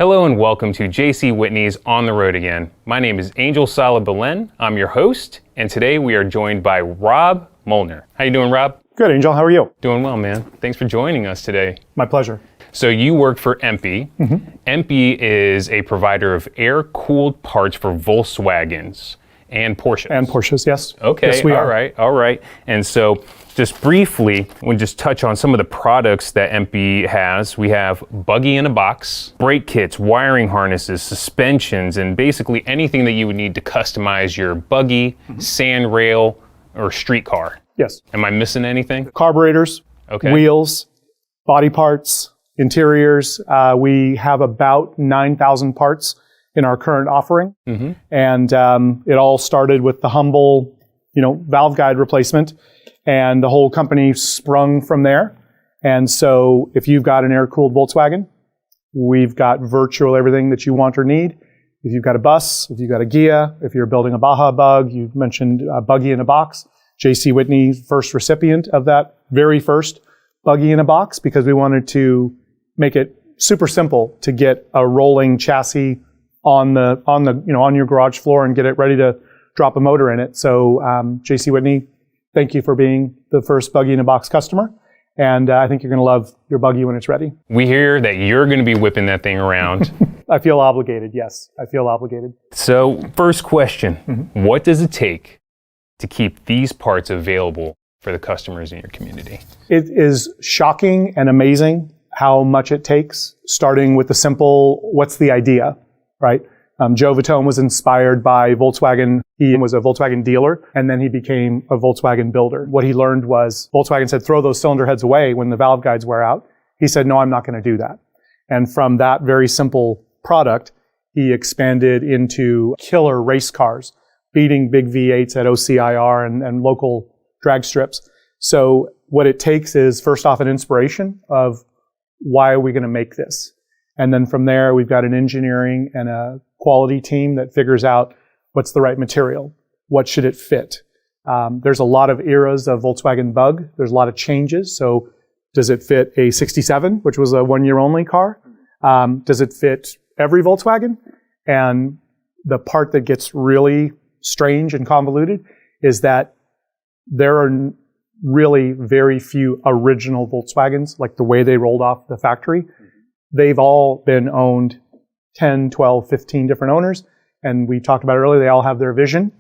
Hello and welcome to JC Whitney's On the Road Again. My name is Angel Salah Belen. I'm your host, and today we are joined by Rob Mullner. How you doing, Rob? Good, Angel. How are you? Doing well, man. Thanks for joining us today. My pleasure. So you work for EMPI. EMPI is a provider of air-cooled parts for Volkswagens and Porsches. And Porsches, yes. Okay, yes, we all are. right. And so just briefly, we'll just touch on some of the products that EMPI has. We have buggy in a box, brake kits, wiring harnesses, suspensions, and basically anything that you would need to customize your buggy, sand rail, or street car. Yes. Am I missing anything? Carburetors, wheels, body parts, interiors. We have about 9,000 parts in our current offering. And it all started with the humble, valve guide replacement. And the whole company sprung from there. And so if you've got an air-cooled Volkswagen, we've got virtually everything that you want or need. If you've got a bus, if you've got a Ghia, if you're building a Baja Bug, you mentioned a buggy in a box. JC Whitney, first recipient of that very first buggy in a box, because we wanted to make it super simple to get a rolling chassis on your garage floor and get it ready to drop a motor in it. So JC Whitney, thank you for being the first buggy in a box customer. And I think you're going to love your buggy when it's ready. We hear that you're going to be whipping that thing around. I feel obligated. Yes, I feel obligated. So first question, what does it take to keep these parts available for the customers in your community? It is shocking and amazing how much it takes, starting with the simple, what's the idea, right? Joe Vitone was inspired by Volkswagen. He was a Volkswagen dealer, and then he became a Volkswagen builder. What he learned was Volkswagen said, throw those cylinder heads away when the valve guides wear out. He said, no, I'm not going to do that. And from that very simple product, he expanded into killer race cars, beating big V8s at OCIR and local drag strips. So what it takes is, first off, an inspiration of why are we going to make this? And then from there, we've got an engineering and a quality team that figures out what's the right material, what should it fit. There's a lot of eras of Volkswagen Bug. There's a lot of changes. So does it fit a 67, which was a one-year-only car? Does it fit every Volkswagen? And the part that gets really strange and convoluted is that there are really very few original Volkswagens, like the way they rolled off the factory. They've all been owned 10, 12, 15 different owners. And we talked about earlier, they all have their vision.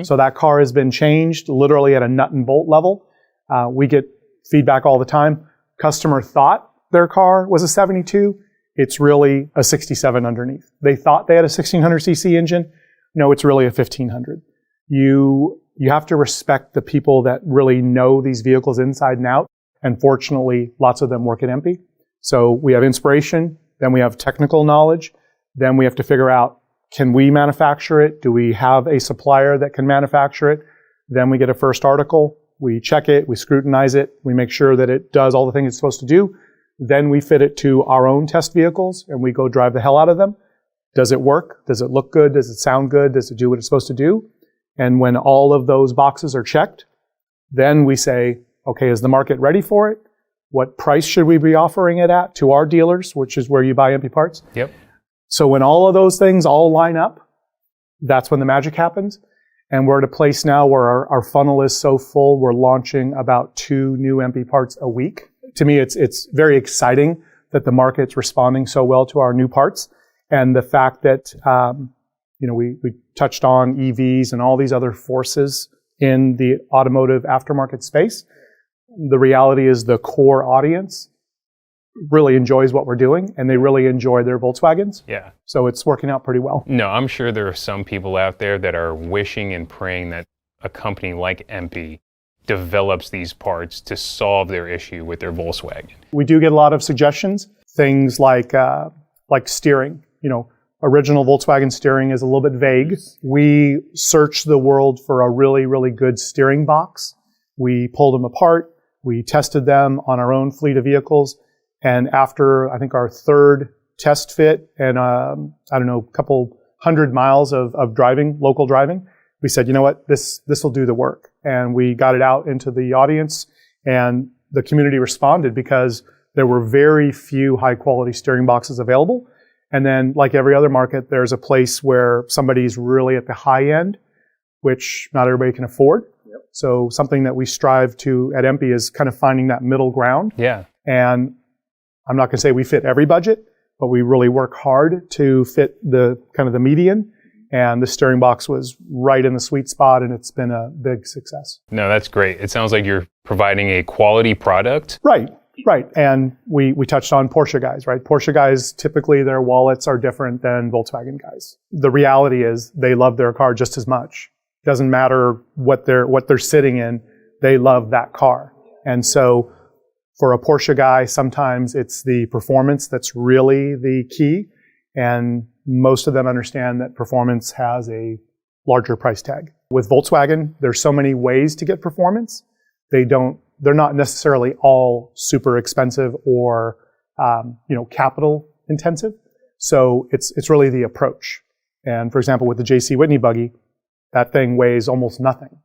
So that car has been changed literally at a nut and bolt level. We get feedback all the time. Customer thought their car was a 72. It's really a 67 underneath. They thought they had a 1600cc engine. No, it's really a 1500. You have to respect the people that really know these vehicles inside and out. And fortunately, lots of them work at EMPI. So we have inspiration, then we have technical knowledge, then we have to figure out, can we manufacture it? Do we have a supplier that can manufacture it? Then we get a first article, we check it, we scrutinize it, we make sure that it does all the things it's supposed to do. Then we fit it to our own test vehicles and we go drive the hell out of them. Does it work? Does it look good? Does it sound good? Does it do what it's supposed to do? And when all of those boxes are checked, then we say, okay, is the market ready for it? What price should we be offering it at to our dealers, which is where you buy EMPI parts? Yep. So when all of those things all line up, that's when the magic happens. And we're at a place now where our funnel is so full, we're launching about 2 new EMPI parts a week. To me, it's very exciting that the market's responding so well to our new parts. And the fact that, we touched on EVs and all these other forces in the automotive aftermarket space. The reality is the core audience really enjoys what we're doing, and they really enjoy their Volkswagens. Yeah. So it's working out pretty well. No, I'm sure there are some people out there that are wishing and praying that a company like EMPI develops these parts to solve their issue with their Volkswagen. We do get a lot of suggestions, things like steering. Original Volkswagen steering is a little bit vague. We searched the world for a really, really good steering box. We pulled them apart. We tested them on our own fleet of vehicles. And after, I think, our third test fit and, a couple 100 miles of driving, local driving, we said, you know what, this will do the work. And we got it out into the audience, and the community responded because there were very few high quality steering boxes available. And then, like every other market, there's a place where somebody's really at the high end, which not everybody can afford. Yep. So something that we strive to at EMPI is kind of finding that middle ground. Yeah. And I'm not going to say we fit every budget, but we really work hard to fit the kind of the median. And the steering box was right in the sweet spot, and it's been a big success. No, that's great. It sounds like you're providing a quality product. Right. And we touched on Porsche guys, right? Porsche guys, typically their wallets are different than Volkswagen guys. The reality is they love their car just as much. Doesn't matter what they're sitting in, they love that car. And so for a Porsche guy, sometimes it's the performance that's really the key. And most of them understand that performance has a larger price tag. With Volkswagen, there's so many ways to get performance. They're not necessarily all super expensive or, capital intensive. So it's really the approach. And for example, with the JC Whitney Buggy, that thing weighs almost nothing.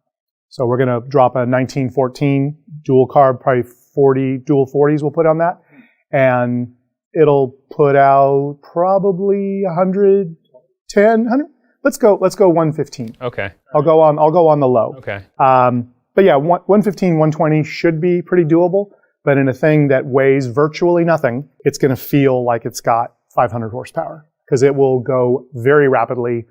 So we're going to drop a 1914 dual carb, probably 40 dual 40s we'll put on that. And it'll put out probably 110, 100. Let's go 115. Okay. I'll go on the low. Okay. But yeah, 115, 120 should be pretty doable. But in a thing that weighs virtually nothing, it's going to feel like it's got 500 horsepower because it will go very rapidly.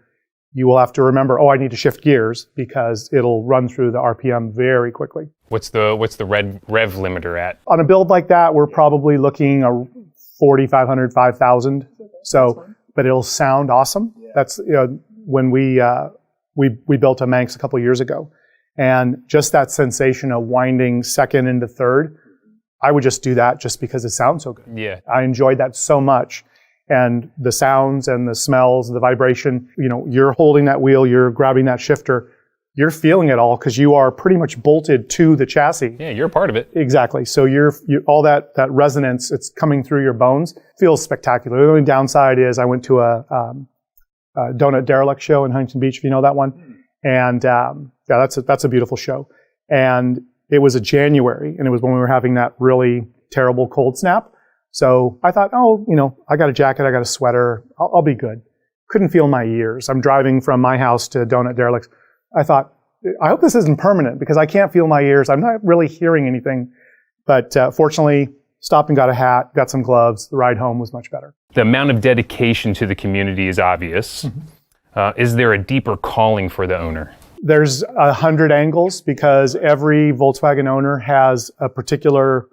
You will have to remember, I need to shift gears because it'll run through the RPM very quickly. What's the rev limiter at? On a build like that, we're probably looking a 4,500, 5,000. So, but it'll sound awesome. Yeah. That's when we built a Manx a couple years ago. And just that sensation of winding second into third, I would just do that just because it sounds so good. Yeah. I enjoyed that so much. And the sounds and the smells, the vibration, you're holding that wheel, you're grabbing that shifter, you're feeling it all because you are pretty much bolted to the chassis. Yeah, you're a part of it. Exactly. So you're all that resonance, it's coming through your bones. Feels spectacular. The only downside is I went to a Donut Derelict show in Huntington Beach, if you know that one. And that's a beautiful show. And it was a January, and it was when we were having that really terrible cold snap. So I thought, I got a jacket, I got a sweater, I'll be good. Couldn't feel my ears. I'm driving from my house to Donut Derelict. I thought, I hope this isn't permanent because I can't feel my ears. I'm not really hearing anything. But fortunately, stopped and got a hat, got some gloves. The ride home was much better. The amount of dedication to the community is obvious. Mm-hmm. Is there a deeper calling for the owner? There's 100 angles because every Volkswagen owner has a particular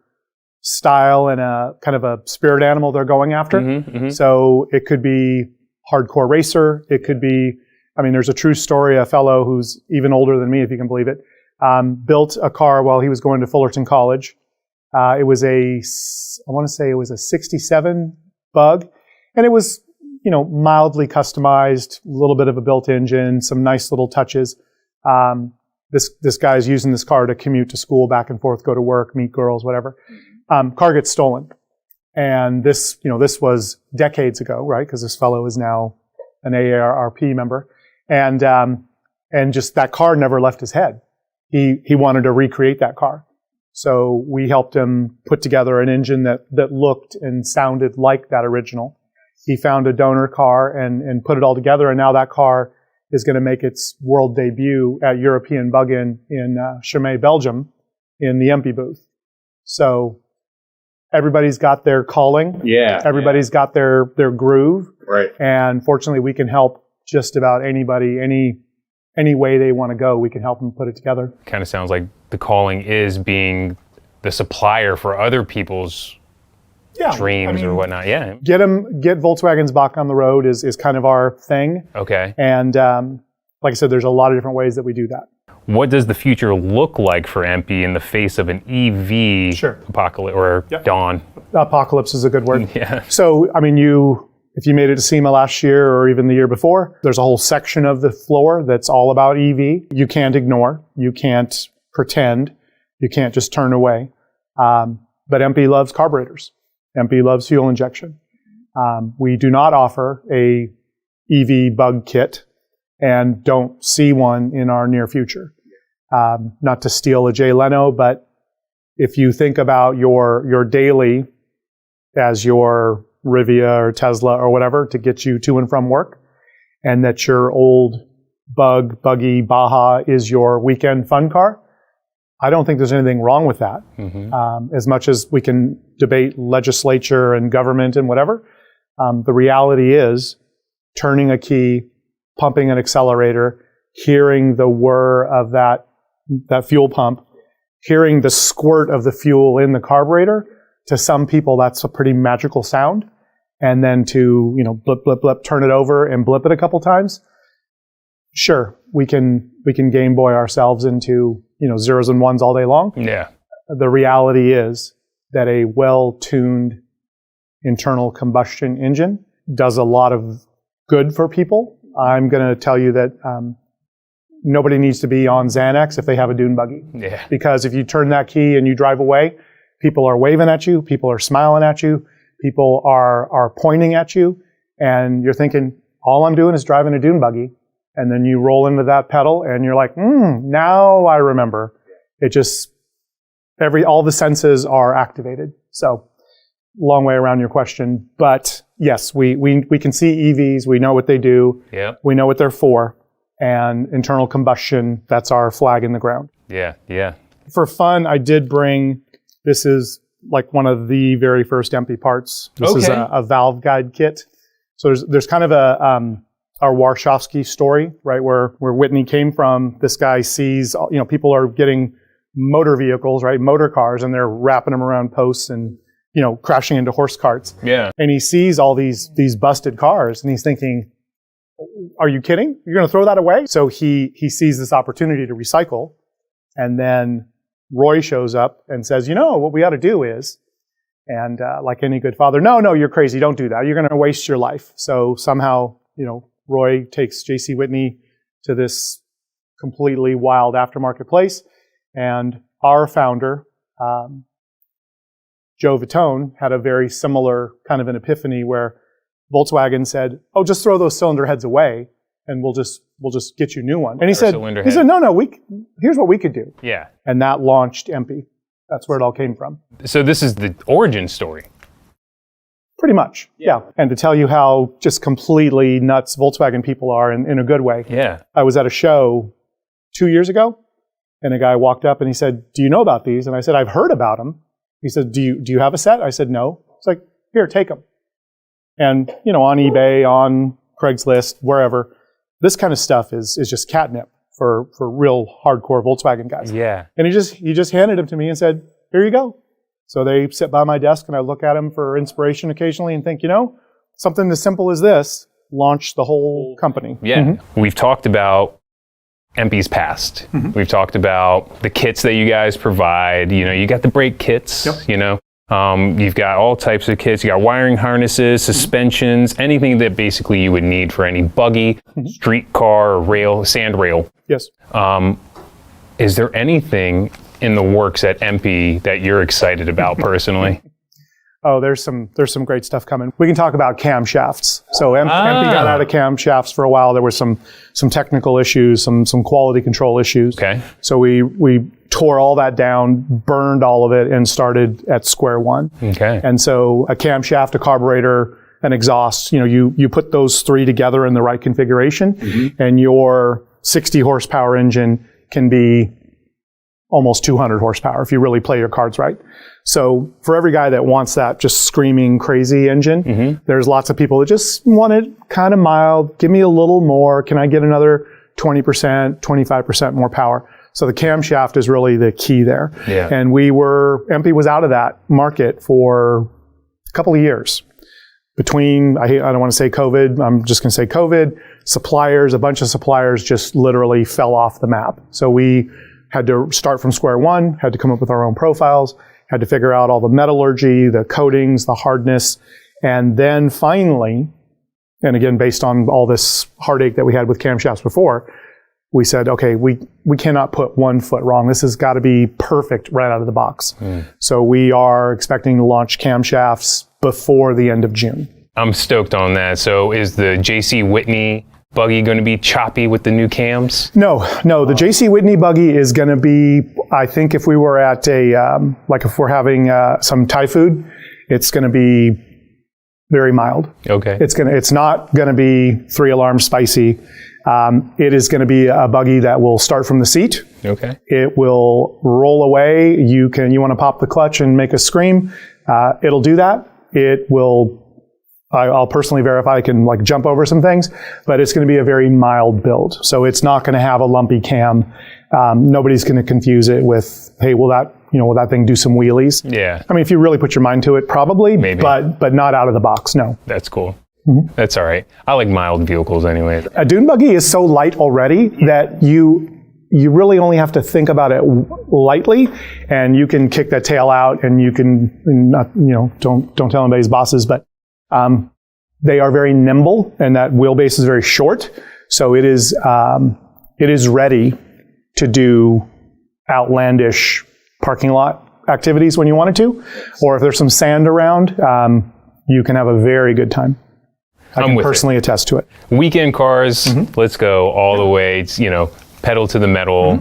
style and a kind of a spirit animal they're going after. Mm-hmm, mm-hmm. So it could be hardcore racer. It could be, there's a true story. A fellow who's even older than me, if you can believe it, built a car while he was going to Fullerton College. It was I want to say it was a 67 Bug. And it was, mildly customized, a little bit of a built engine, some nice little touches. This guy's using this car to commute to school, back and forth, go to work, meet girls, whatever. Car gets stolen. And this was decades ago, right? Because this fellow is now an AARP member. And just that car never left his head. He wanted to recreate that car. So we helped him put together an engine that looked and sounded like that original. He found a donor car and put it all together. And now that car is going to make its world debut at European Bug-In in Chimay, Belgium, in the EMPI booth. So everybody's got their calling. Yeah. Everybody's got their groove. Right. And fortunately, we can help just about anybody, any way they want to go. We can help them put it together. Kind of sounds like the calling is being the supplier for other people's dreams or whatnot. Yeah. Get Volkswagens back on the road is kind of our thing. Okay. And like I said, there's a lot of different ways that we do that. What does the future look like for EMPI in the face of an EV apocalypse or dawn? Apocalypse is a good word. Yeah. So, if you made it to SEMA last year or even the year before, there's a whole section of the floor that's all about EV. You can't ignore. You can't pretend. You can't just turn away. But EMPI loves carburetors. EMPI loves fuel injection. We do not offer a EV bug kit and don't see one in our near future. Not to steal a Jay Leno, but if you think about your daily as your Rivian or Tesla or whatever to get you to and from work, and that your old Buggy, Baja is your weekend fun car. I don't think there's anything wrong with that. As much as we can debate legislature and government and whatever, the reality is turning a key, pumping an accelerator, hearing the whir of that fuel pump, hearing the squirt of the fuel in the carburetor, to some people that's a pretty magical sound. And then to, blip, blip, blip, turn it over and blip it a couple times. Sure, we can Game Boy ourselves into, zeros and ones all day long. Yeah. The reality is that a well-tuned internal combustion engine does a lot of good for people. I'm going to tell you that nobody needs to be on Xanax if they have a Dune Buggy. Yeah. Because if you turn that key and you drive away, people are waving at you, people are smiling at you, people are pointing at you, and you're thinking, all I'm doing is driving a Dune Buggy. And then you roll into that pedal and you're like, now I remember. It just, all the senses are activated. So, long way around your question. But yes, we can see EVs. We know what they do. Yep. We know what they're for. And internal combustion, that's our flag in the ground. Yeah, yeah. For fun, I did bring, this is like one of the very first EMPI parts. This is a valve guide kit. So there's kind of our Warshawski story, right? Where Whitney came from. This guy sees, people are getting motor vehicles, right? Motor cars, and they're wrapping them around posts and, crashing into horse carts. Yeah. And he sees all these busted cars and he's thinking, are you kidding? You're going to throw that away? So he sees this opportunity to recycle. And then Roy shows up and says, what we ought to do is, and like any good father, no, you're crazy. Don't do that. You're going to waste your life. So somehow, Roy takes JC Whitney to this completely wild aftermarket place. And our founder, Joe Vitone, had a very similar kind of an epiphany where Volkswagen said, just throw those cylinder heads away and we'll just get you a new one. And he said, no, here's what we could do. Yeah. And that launched EMPI. That's where it all came from. So this is the origin story. Pretty much, yeah. And to tell you how just completely nuts Volkswagen people are in a good way. Yeah. I was at a show 2 years ago, and a guy walked up and he said, do you know about these? And I said, I've heard about them. He said, do you have a set? I said, no. It's like, here, take them. And, on eBay, on Craigslist, wherever, this kind of stuff is just catnip for real hardcore Volkswagen guys. Yeah. And he just handed them to me and said, here you go. So they sit by my desk and I look at them for inspiration occasionally and think, something as simple as this launched the whole company. Yeah. Mm-hmm. We've talked about EMPI's past. Mm-hmm. We've talked about the kits that you guys provide. You got the brake kits, Yep. You've got all types of kits. You got wiring harnesses, suspensions, anything that basically you would need for any buggy, street car, rail, sand rail. Yes. Is there anything in the works at EMPI that you're excited about personally? Oh, there's some great stuff coming. We can talk about camshafts. So EMPI got out of camshafts for a while. There were some technical issues, some quality control issues. Okay. So we tore all that down, burned all of it, and started at square one. Okay. And so a camshaft, a carburetor, an exhaust, you put those three together in the right configuration, and your 60 horsepower engine can be almost 200 horsepower if you really play your cards right. So for every guy that wants that just screaming crazy engine, there's lots of people that just want it kind of mild. Give me a little more. Can I get another 20%, 25% more power? So the camshaft is really the key there. Yeah. And EMPI was out of that market for a couple of years. Between, I don't want to say COVID, I'm just going to say COVID, suppliers, a bunch of suppliers just literally fell off the map. So we had to start from square one, had to come up with our own profiles, had to figure out all the metallurgy, the coatings, the hardness, and then finally, and again, based on all this heartache that we had with camshafts before, we said, okay, we cannot put 1 foot wrong. This has got to be perfect right out of the box. So we are expecting to launch camshafts before the end of June. I'm stoked on that. So is the JC Whitney Buggy going to be choppy with the new cams? No. The JC Whitney Buggy is going to be, I think if we were at if we're having some Thai food, it's going to be very mild. Okay. It's not going to be 3-alarm spicy. It is going to be a buggy that will start from the seat. Okay. It will roll away. You want to pop the clutch and make a scream. It'll do that. It will, I'll personally verify I can like jump over some things, but it's going to be a very mild build. So it's not going to have a lumpy cam. Nobody's going to confuse it with, hey, will that thing do some wheelies? Yeah. I mean, if you really put your mind to it, probably, maybe, but not out of the box. No. That's cool. That's all right. I like mild vehicles anyway. A Dune Buggy is so light already that you really only have to think about it lightly, and you can kick that tail out, and you can, don't tell anybody's bosses, but they are very nimble, and that wheelbase is very short, so it is ready to do outlandish parking lot activities when you wanted to, or if there's some sand around, you can have a very good time. I can personally attest to it. Weekend cars, let's go all the way. It's, pedal to the metal,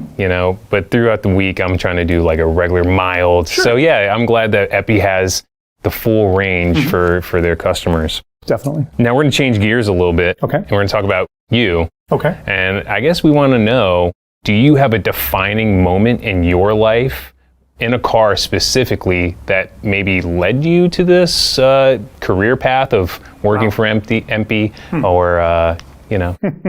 but throughout the week, I'm trying to do like a regular mild. Sure. So yeah, I'm glad that EMPI has the full range for their customers. Definitely. Now we're going to change gears a little bit. Okay. And we're going to talk about you. Okay. And I guess we want to know, do you have a defining moment in your life, in a car specifically, that maybe led you to this career path of working for EMPI, or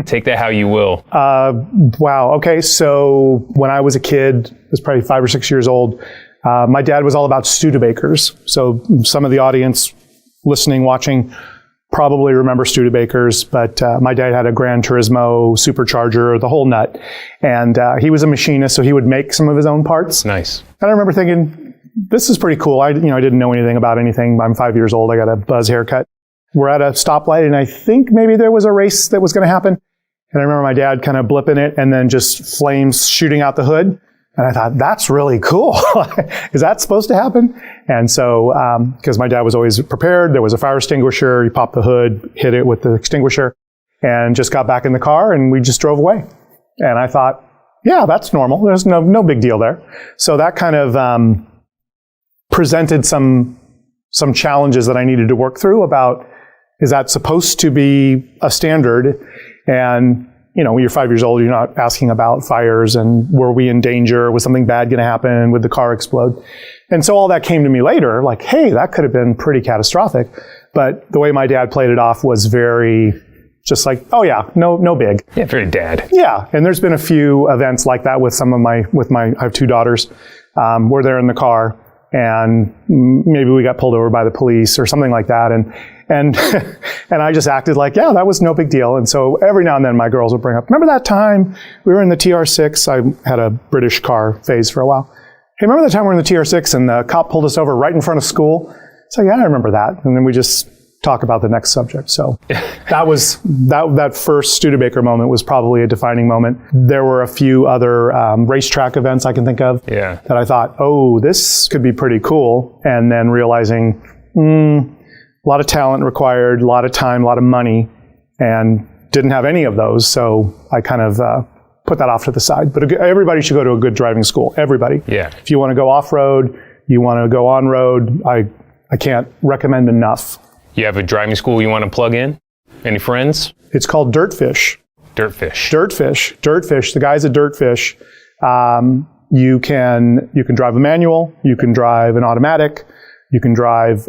take that how you will? Wow. Okay. So when I was a kid, I was probably 5 or 6 years old, my dad was all about Studebakers. So some of the audience listening, watching, probably remember Studebakers, but my dad had a Gran Turismo supercharger, the whole nut. And he was a machinist, so he would make some of his own parts. Nice. And I remember thinking, this is pretty cool. I didn't know anything about anything. I'm 5 years old. I got a buzz haircut. We're at a stoplight, and I think maybe there was a race that was going to happen. And I remember my dad kind of blipping it, and then just flames shooting out the hood. And I thought, that's really cool. Is that supposed to happen? And so, because my dad was always prepared, there was a fire extinguisher. He popped the hood, hit it with the extinguisher, and just got back in the car, and we just drove away. And I thought, yeah, that's normal. There's no big deal there. So that kind of presented some challenges that I needed to work through about, is that supposed to be a standard? And when you're 5 years old, you're not asking about fires and were we in danger? Was something bad going to happen? Would the car explode? And so all that came to me later, like, hey, that could have been pretty catastrophic. But the way my dad played it off was very just like, oh yeah, no big. Yeah, very dad. Yeah. And there's been a few events like that with I have 2 daughters. We're there in the car, and maybe we got pulled over by the police or something like that. And I just acted like, yeah, that was no big deal. And so every now and then my girls would bring up, remember that time we were in the TR6? I had a British car phase for a while. Hey, remember that time we were in the TR6 and the cop pulled us over right in front of school? So yeah, I remember that. And then we just talk about the next subject. So that first Studebaker moment was probably a defining moment. There were a few other racetrack events I can think of that I thought, oh, this could be pretty cool. And then realizing, a lot of talent required, a lot of time, a lot of money, and didn't have any of those. So I kind of put that off to the side. But everybody should go to a good driving school. Everybody. Yeah. If you want to go off-road, you want to go on-road, I can't recommend enough. You have a driving school you want to plug in? Any friends? It's called Dirtfish. Dirtfish. The guys at Dirtfish. You can drive a manual. You can drive an automatic. You can drive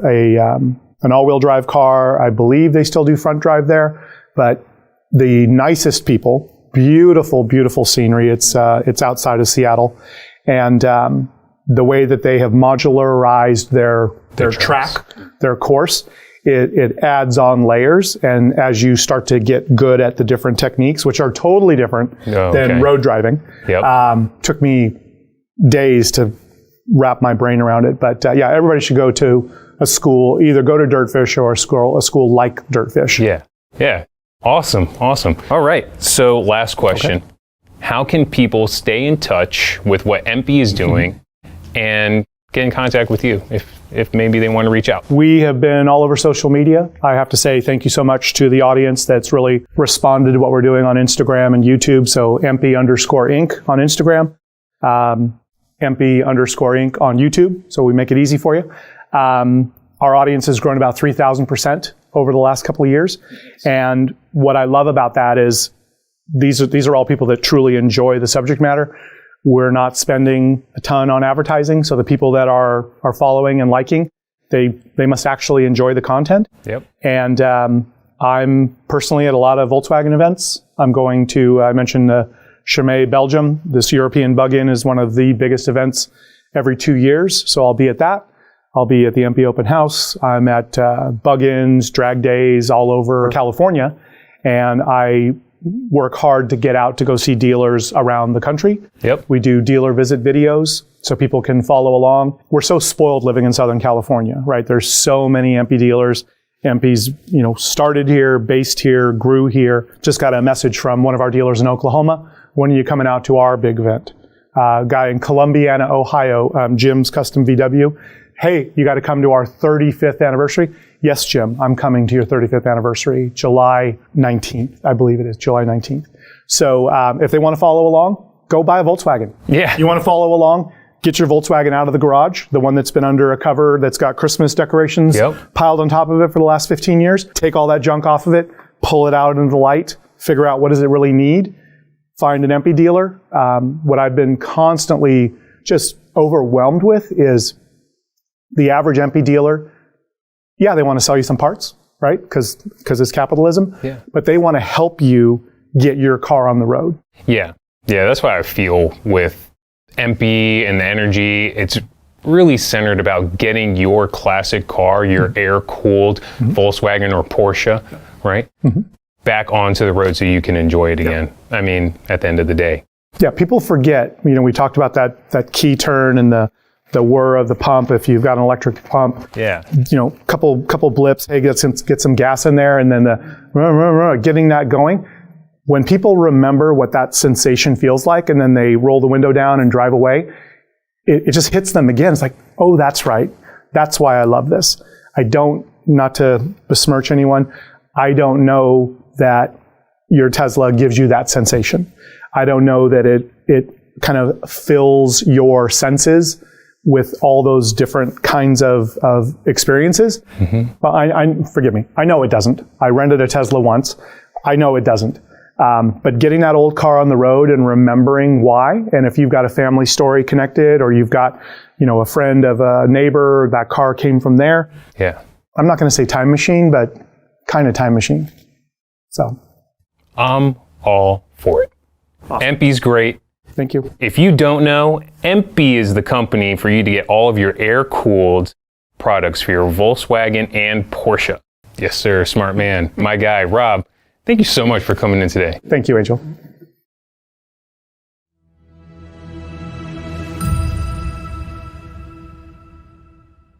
an all-wheel drive car. I believe they still do front drive there. But the nicest people, beautiful, beautiful scenery. It's outside of Seattle. And the way that they have modularized their track, their course, it adds on layers. And as you start to get good at the different techniques, which are totally different than road driving, took me days to wrap my brain around it. But yeah, everybody should go to a school, either go to Dirtfish or a school like Dirtfish. Yeah. Awesome. All right. So last question. Okay. How can people stay in touch with what EMPI is doing and get in contact with you if maybe they want to reach out? We have been all over social media. I have to say thank you so much to the audience that's really responded to what we're doing on Instagram and YouTube. So EMPI_Inc. on Instagram, EMPI_Inc. on YouTube. So we make it easy for you. Our audience has grown about 3,000% over the last couple of years. And what I love about that is these are all people that truly enjoy the subject matter. We're not spending a ton on advertising, so the people that are following and liking, they must actually enjoy the content. Yep. And I'm personally at a lot of Volkswagen events. I'm going to, I mentioned Chimay, Belgium. This European Bug-In is one of the biggest events every 2 years, so I'll be at that. I'll be at the EMPI Open House. I'm at Bug-Ins, drag days all over California, and I work hard to get out to go see dealers around the country. Yep. We do dealer visit videos so people can follow along. We're so spoiled living in Southern California, right? There's so many EMPI dealers. EMPI's, started here, based here, grew here. Just got a message from one of our dealers in Oklahoma. When are you coming out to our big event? Guy in Columbiana, Ohio, Jim's Custom VW. Hey, you got to come to our 35th anniversary. Yes, Jim, I'm coming to your 35th anniversary, July 19th, I believe it is, July 19th. So if they want to follow along, go buy a Volkswagen. Yeah. You want to follow along? Get your Volkswagen out of the garage, the one that's been under a cover that's got Christmas decorations piled on top of it for the last 15 years. Take all that junk off of it, pull it out into the light, figure out what does it really need, find an EMPI dealer. What I've been constantly just overwhelmed with is the average EMPI dealer. Yeah, they want to sell you some parts, right? Because it's capitalism. Yeah. But they want to help you get your car on the road. Yeah. Yeah, that's why I feel with EMPI and the energy, it's really centered about getting your classic car, your air-cooled Volkswagen or Porsche, right? Back onto the road so you can enjoy it again. I mean, at the end of the day. Yeah, people forget, we talked about that key turn and the whir of the pump if you've got an electric pump. Yeah. Couple blips, hey, get some gas in there, and then getting that going. When people remember what that sensation feels like and then they roll the window down and drive away, it just hits them again. It's like, oh, that's right. That's why I love this. Not to besmirch anyone, I don't know that your Tesla gives you that sensation. I don't know that it kind of fills your senses with all those different kinds of experiences. Well, forgive me. I know it doesn't. I rented a Tesla once. I know it doesn't. But getting that old car on the road and remembering why, and if you've got a family story connected or you've got, a friend of a neighbor, that car came from there. Yeah. I'm not going to say time machine, but kind of time machine. So. I'm all for it. Awesome. EMPI's great. Thank you. If you don't know, EMPI is the company for you to get all of your air-cooled products for your Volkswagen and Porsche. Yes, sir. Smart man. My guy, Rob. Thank you so much for coming in today. Thank you, Angel.